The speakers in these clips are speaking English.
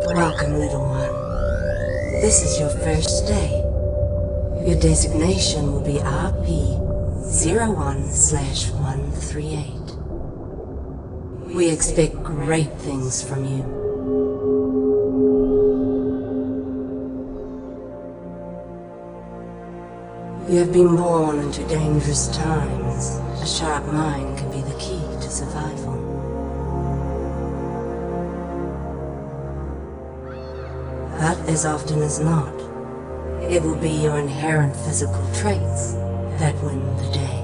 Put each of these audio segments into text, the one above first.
Welcome, little one. This is your first day. Your designation will be RP-01/138. We expect great things from you. You have been born into dangerous times. A sharp mind can be the key to survival. But as often as not, it will be your inherent physical traits that win the day.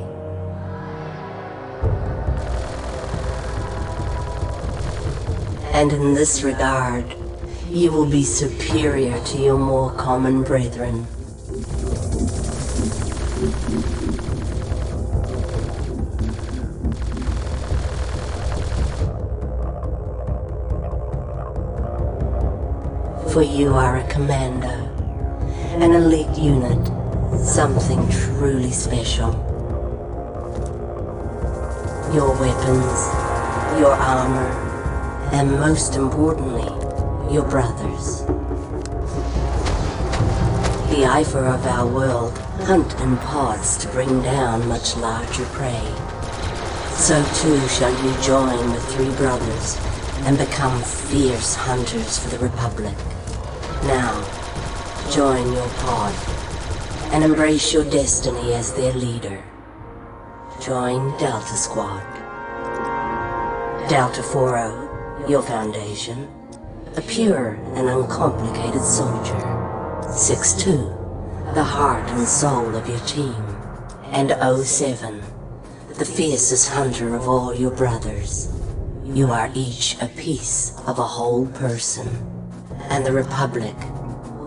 And in this regard, you will be superior to your more common brethren. For you are a commando, an elite unit, something truly special. Your weapons, your armor, and most importantly, your brothers. The Eifer of our world hunt in pods to bring down much larger prey. So too shall you join the three brothers and become fierce hunters for the Republic. Now, join your pod and embrace your destiny as their leader. Join Delta Squad. Delta 40, your foundation, a pure and uncomplicated soldier. 6-2, the heart and soul of your team. And 07, the fiercest hunter of all your brothers. You are each a piece of a whole person. And the Republic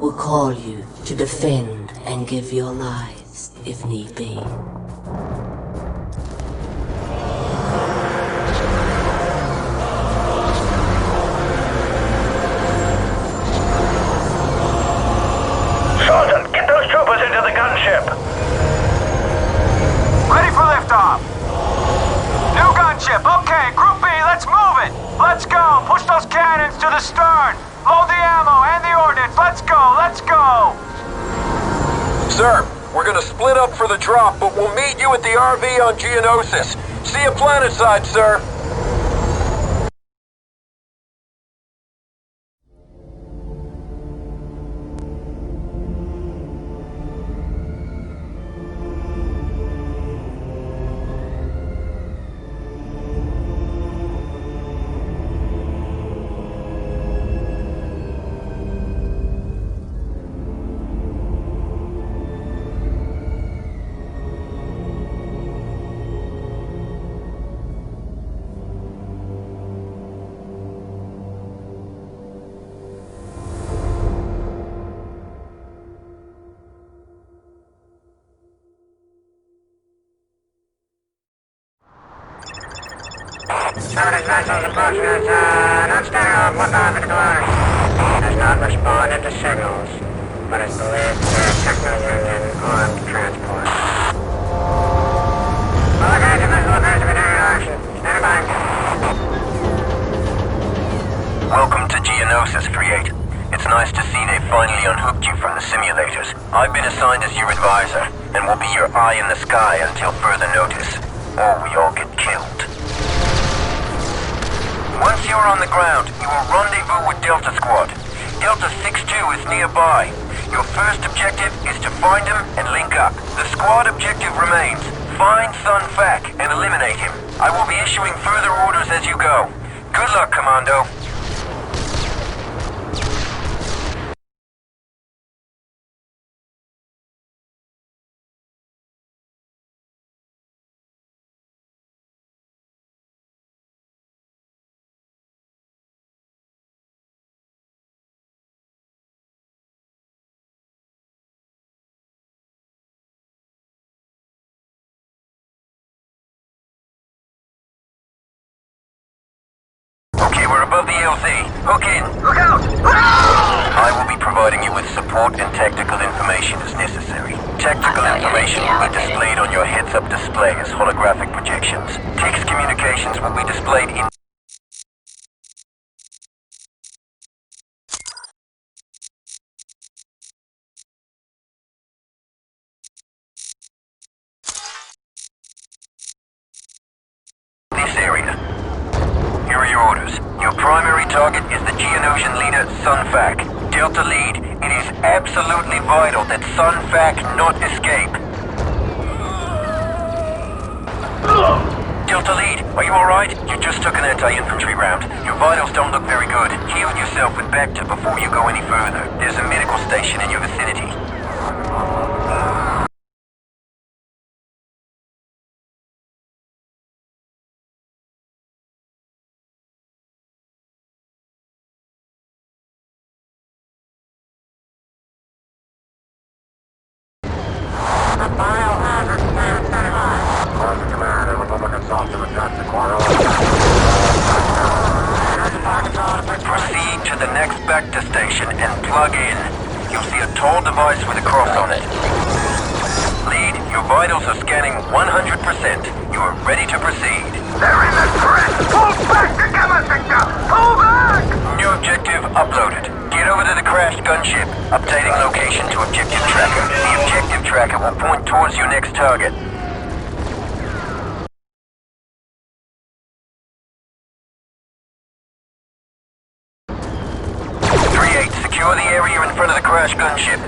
will call you to defend and give your lives if need be. Sergeant, get those troopers into the gunship. Ready for liftoff. New gunship. Okay, Group B, let's move it. Let's go. Push those cannons to the stern. Load the ammo and the ordnance. Let's go, let's go! Sir, we're gonna split up for the drop, but we'll meet you at the RV on Geonosis. See you planetside, sir. vessels approaching us, don't stay off 1,000 kilometers. Has not responded to signals, but is believed to be a techno-union armed transport. Locate vessel appears to be near action. Stand by. Welcome to Geonosis, 3-8. It's nice to see they finally unhooked you from the simulators. I've been assigned as your advisor, and will be your eye in the sky until further notice, or we all get killed. Once you're on the ground, you will rendezvous with Delta Squad. Delta 6-2 is nearby. Your first objective is to find him and link up. The squad objective remains: find Sun Fac and eliminate him. I will be issuing further orders as you go. Good luck, Commando. Okay, we're above the LZ. Hook in. Look out! I will be providing you with support and tactical information as necessary. Tactical information will be displayed on your heads-up display as holographic projections. Text communications will be displayed in... this area. Here are your orders. Your primary target is the Geonosian leader, Sun Fac. Delta Lead, it is absolutely vital that Sun Fac not escape. Delta Lead, are you alright? You just took an anti-infantry round. Your vitals don't look very good. Heal yourself with Bacta before you go any further. There's a medical station in your vicinity. Proceed to the next Bacta station and plug in. You'll see a tall device with a cross on it. Lead, your vitals are scanning 100%. You are ready to proceed. They're in the trench! Pull back together, Victor! Pull back! New objective uploaded. Get over to the crashed gunship. Updating location to objective tracker. The objective tracker will point towards your next target. 3-8, secure the area in front of the crashed gunship.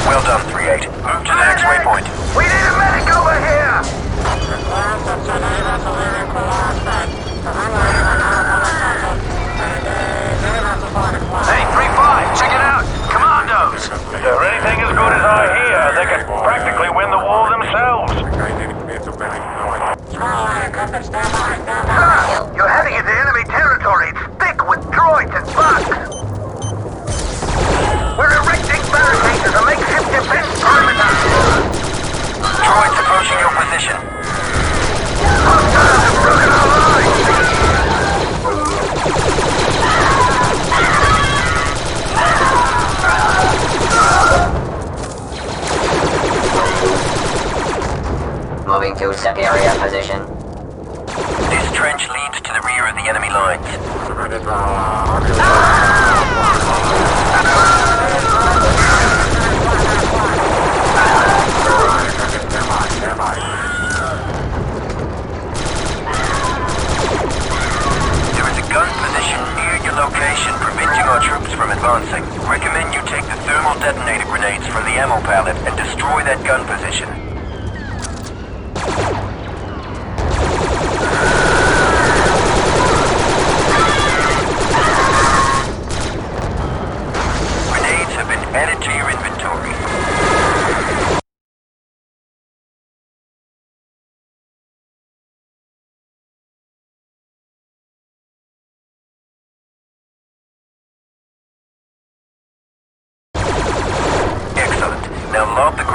Well done, 3-8. Move to the next waypoint. We need a medic over here! Hey, 3-5, check it out! Commandos! If they're anything as good as I hear, they can practically win the war themselves. Sir, you're heading into enemy territory. It's thick with droids and bugs. We're erecting barricades as a makeshift defense perimeter. Droids approaching your position. Hostiles have broken our lines. Moving to step area position. This trench leads to the rear of the enemy lines. There is a gun position near your location preventing our troops from advancing. Recommend you take the thermal detonator grenades from the ammo pallet and destroy that gun position.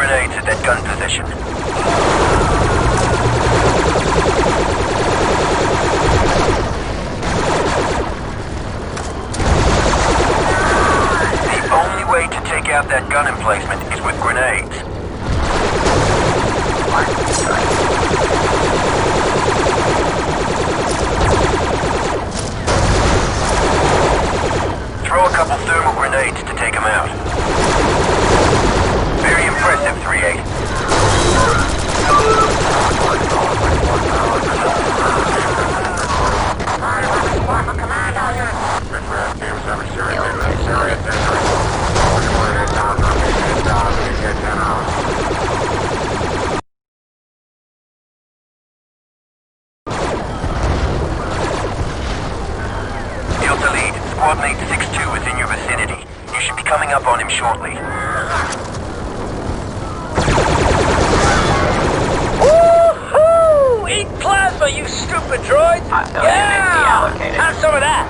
grenades at that gun position. The only way to take out that gun emplacement is with grenades. Throw a couple thermal grenades to take them out. Very impressive, 3-8. Delta lead, squad mate 6-2 is in your vicinity. You should be coming up on him shortly. Woohoo! Eat plasma, you stupid droid! Yeah! Have some of that!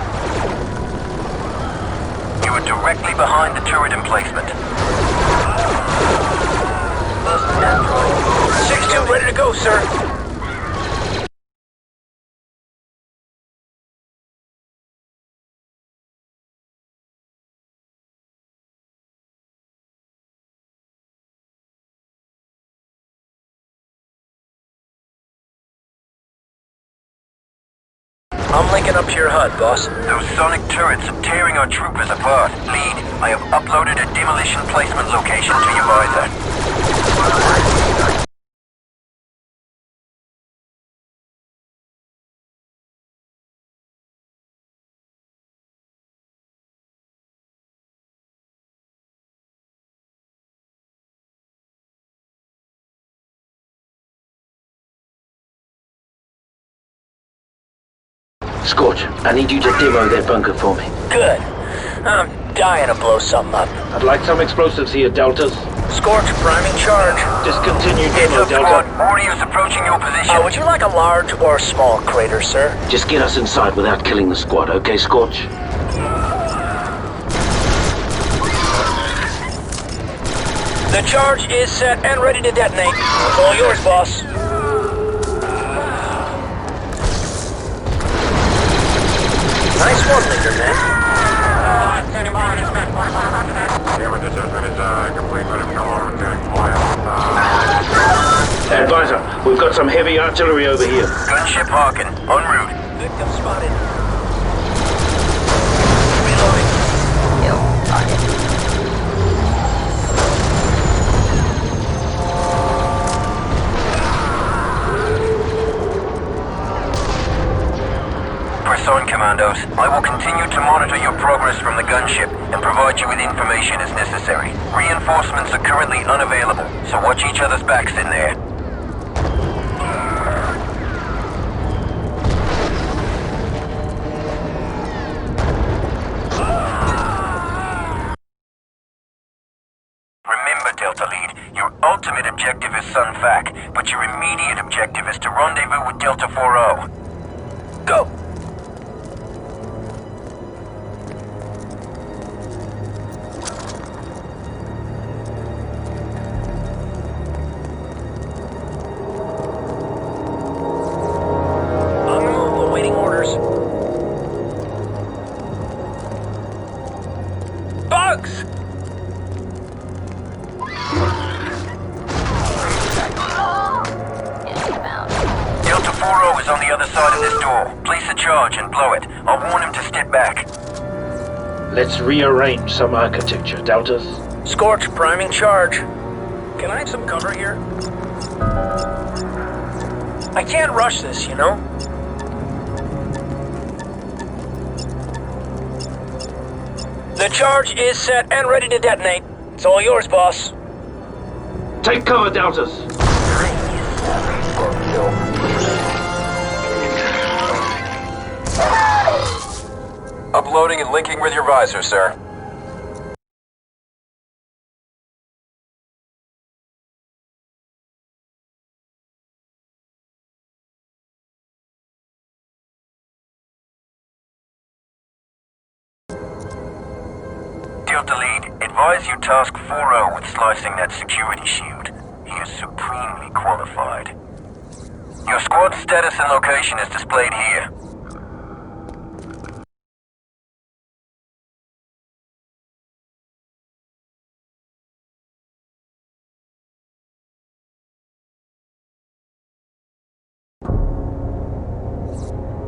You are directly behind the turret emplacement. 6-2 ready to go, sir. I'm linking up to your HUD, boss. Those sonic turrets are tearing our troopers apart. Lead, I have uploaded a demolition placement location to your visor. Scorch, I need you to demo their bunker for me. Good. I'm dying to blow something up. I'd like some explosives here, Deltas. Scorch, priming charge. Discontinue Heads demo, up, squad. Delta. Warriors approaching your position. Would you like a large or small crater, sir? Just get us inside without killing the squad, okay, Scorch? The charge is set and ready to detonate. It's all yours, boss. Nice one, leader, man. Advisor, we've got some heavy artillery over here. Gunship Harkin, en route. Victim spotted. Reloading. Press on, Commandos. I will continue to monitor your progress from the gunship and provide you with information as necessary. Reinforcements are currently unavailable, so watch each other's backs in there. Remember, Delta Lead, your ultimate objective is Sun Fac, but your immediate objective is to rendezvous with Delta 4-0. Go! Bugs! Delta 4-0 is on the other side of this door. Place a charge and blow it. I'll warn him to step back. Let's rearrange some architecture, Deltas. Scorch, priming charge. Can I have some cover here? I can't rush this, you know? The charge is set and ready to detonate. It's all yours, boss. Take cover, Deltas. Uploading and linking with your visor, sir. Delta Lead, advise you task 4-0 with slicing that security shield. He is supremely qualified. Your squad status and location is displayed here.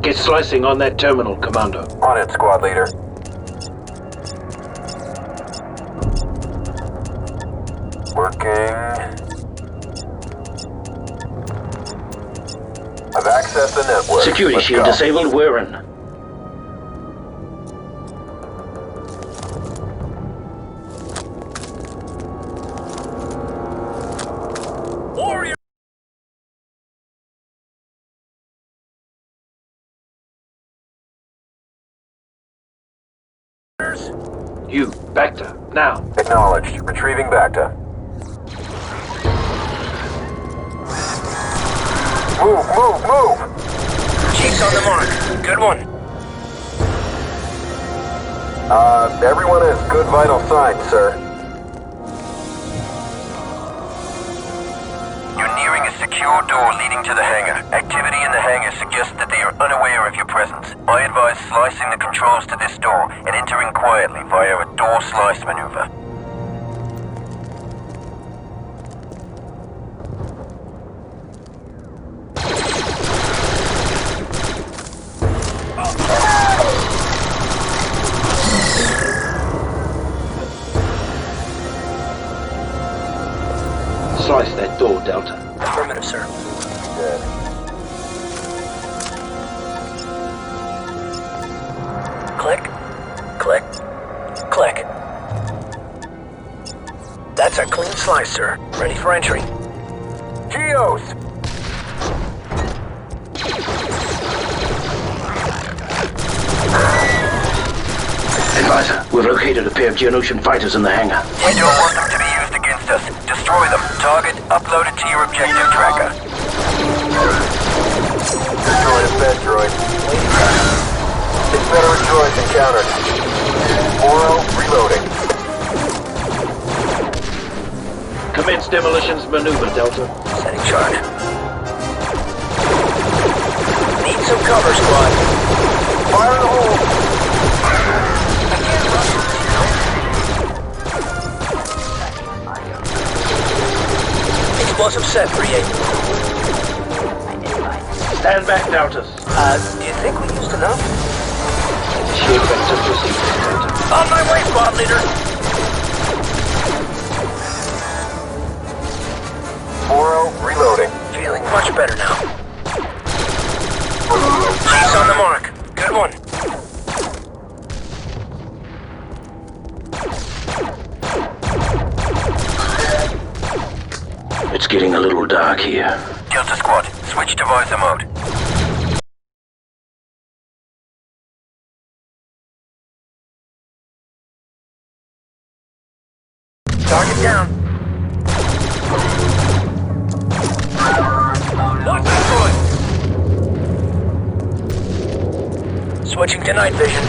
Get slicing on that terminal, Commando. On it, squad leader. Working. I've accessed the network. Security Let's shield go. disabled, we're in. Warrior! You, Bacta, now. Acknowledged. Retrieving Bacta. Move! Chief's on the mark. Good one. Everyone has good vital signs, sir. You're nearing a secure door leading to the hangar. Activity in the hangar suggests that they are unaware of your presence. I advise slicing the controls to this door and entering quietly via a door slice maneuver. Slice that door, Delta. Affirmative, sir. Dead. Click. Click. Click. That's a clean slice, sir. Ready for entry. Geos! Advisor, we've located a pair of Geonosian fighters in the hangar. We don't want them to be used against us. Destroy them. Target uploaded to your objective tracker. Destroyed a fed droid. Confederate droids encountered. Oro reloading. Commence demolitions maneuver, Delta. Setting charge. Need some cover, squad. Fire in the hole! Explosive set, 3-8. Stand back, Deltas. Do you think we used enough? Shield vectors received, Delta. On my way, squad leader! Oro reloading. Feeling much better now. Chief's on the mark. Good one. It's getting a little dark here. Delta Squad, switch to visor mode. Target down. Watch that droid. Switching to night vision.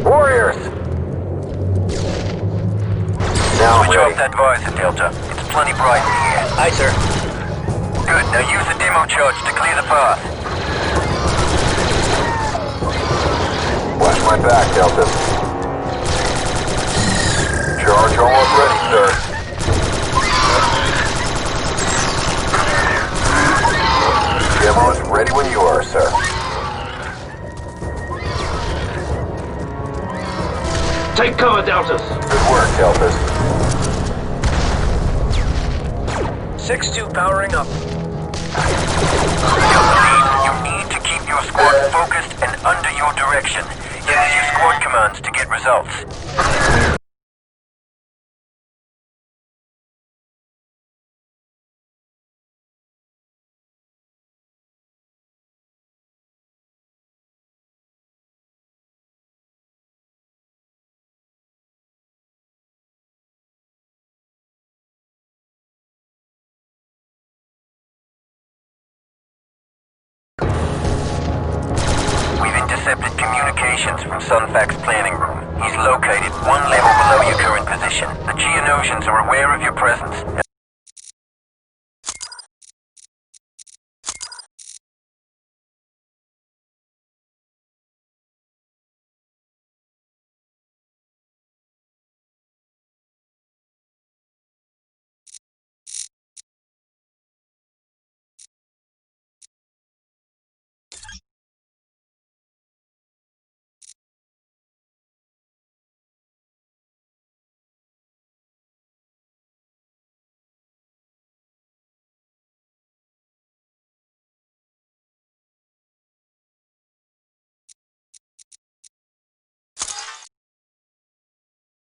Warriors! Now switch off that visor, Delta. It's plenty bright in here. Aye, sir. Good, now use the demo charge to clear the path. Watch my back, Delta. Charge almost ready, sir. Demo is ready when you are, sir. Take cover, Deltas. Good work, Deltas. 6-2 powering up. You need to keep your squad focused and under your direction. Use your squad commands to get results. communications from Sunfac's planning room. He's located one level below your current position. The Geonosians are aware of your presence.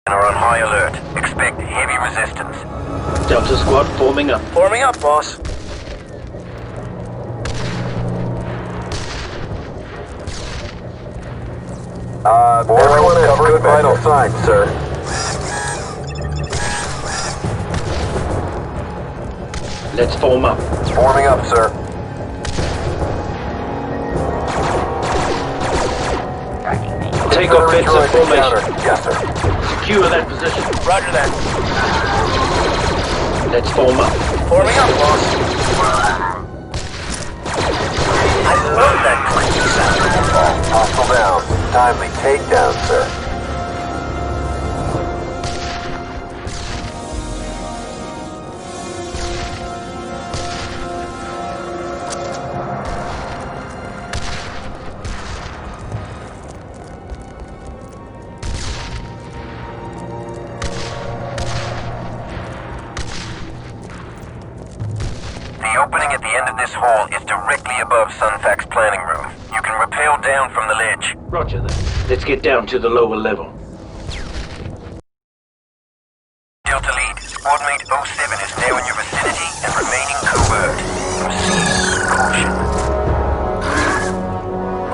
Are on high alert. Expect heavy resistance. Delta Squad forming up. Forming up, boss. Everyone has good vital signs, sir. Let's form up. Forming up, sir. Take offensive formation. Yes, sir. Secure that position. Roger that. Let's form up. Forming up, boss. I love that clanky sound. Hostile down. Timely takedown, sir. The opening at the end of this hall is directly above Sunfac's planning room. You can rappel down from the ledge. Roger that. Let's get down to the lower level. Delta Lead, Squad Mate 07 is now in your vicinity and remaining covert. Proceed with caution.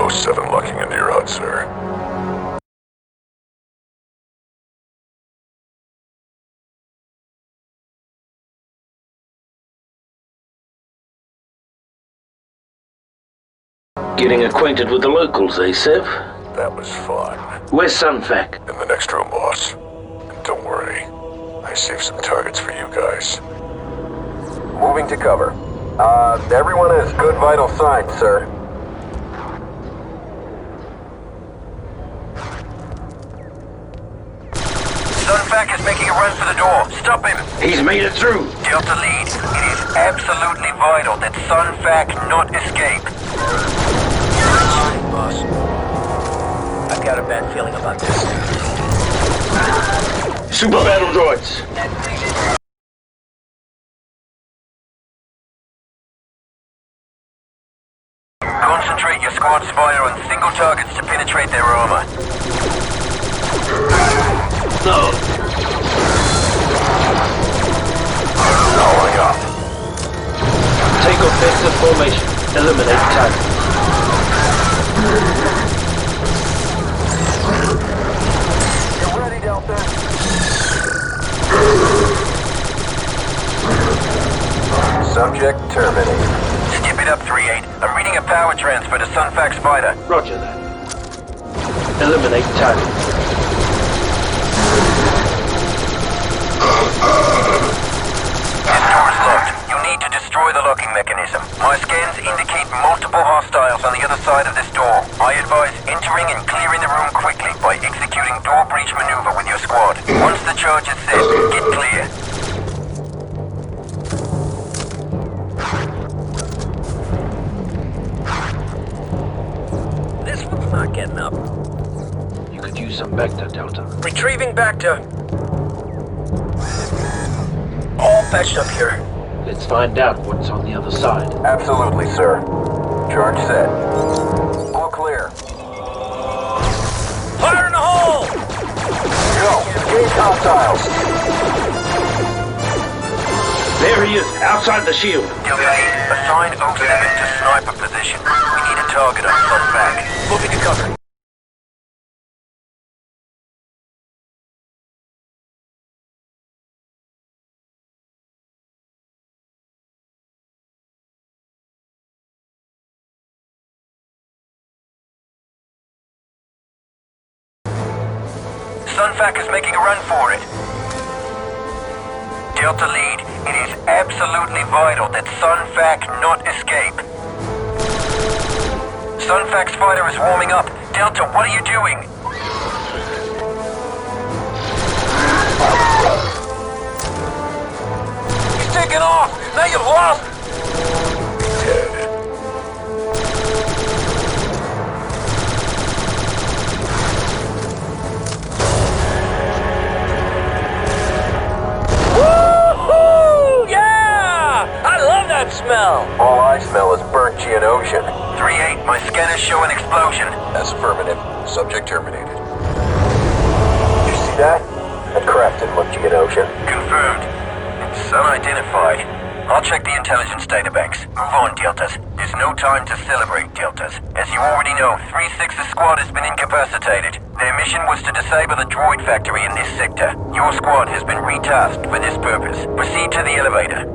07 locking into your HUD, sir. Getting acquainted with the locals, eh, Sev? That was fun. Where's Sunfac? In the next room, boss. And don't worry. I saved some targets for you guys. Moving to cover. Everyone has good vital signs, sir. Sunfac is making a run for the door. Stop him! He's made it through. Delta Lead, it is absolutely vital that Sunfac not escape. Boss. I've got a bad feeling about this. Super battle droids. Concentrate your squad's fire on single targets to penetrate their armor. No. Powering up. Take offensive formation. Eliminate target. You ready, Delta? Subject terminated. Skip it up, 3-8. I'm reading a power transfer to Sunfac's fighter. Roger that. Eliminate target. This door is locked. You'll need to destroy the locking mechanism. My scans indicate multiple hostiles on the other side of this door. I advise entering and clearing the room quickly by executing door breach maneuver with your squad. Once the charge is set, get clear. This one's not getting up. You could use some Bacta, Delta. Retrieving back to... All patched up here. Let's find out what's on the other side. Absolutely, sir. Charge set. All clear. Fire in the hole! Go. Engage hostiles. There he is, outside the shield. Delta Lead, assign 07 to sniper position. We need a target on Sunfac. Moving to cover. Sunfac is making a run for it. Delta lead, it is absolutely vital that Sunfac not escape. Sunfac's fighter is warming up. Delta, what are you doing? He's taking off! Now you've lost! Dead. Woo-hoo! Yeah! I love that smell! All I smell is burnt Geonosian. 3-8, my scanners show an explosion. That's affirmative. Subject terminated. You see that? That craft didn't look Geonosian. Confirmed. It's unidentified. I'll check the intelligence databanks. Move on, Deltas. There's no time to celebrate, Deltas. As you already know, 3-6's squad has been incapacitated. Their mission was to disable the droid factory in this sector. Your squad has been retasked for this purpose. Proceed to the elevator.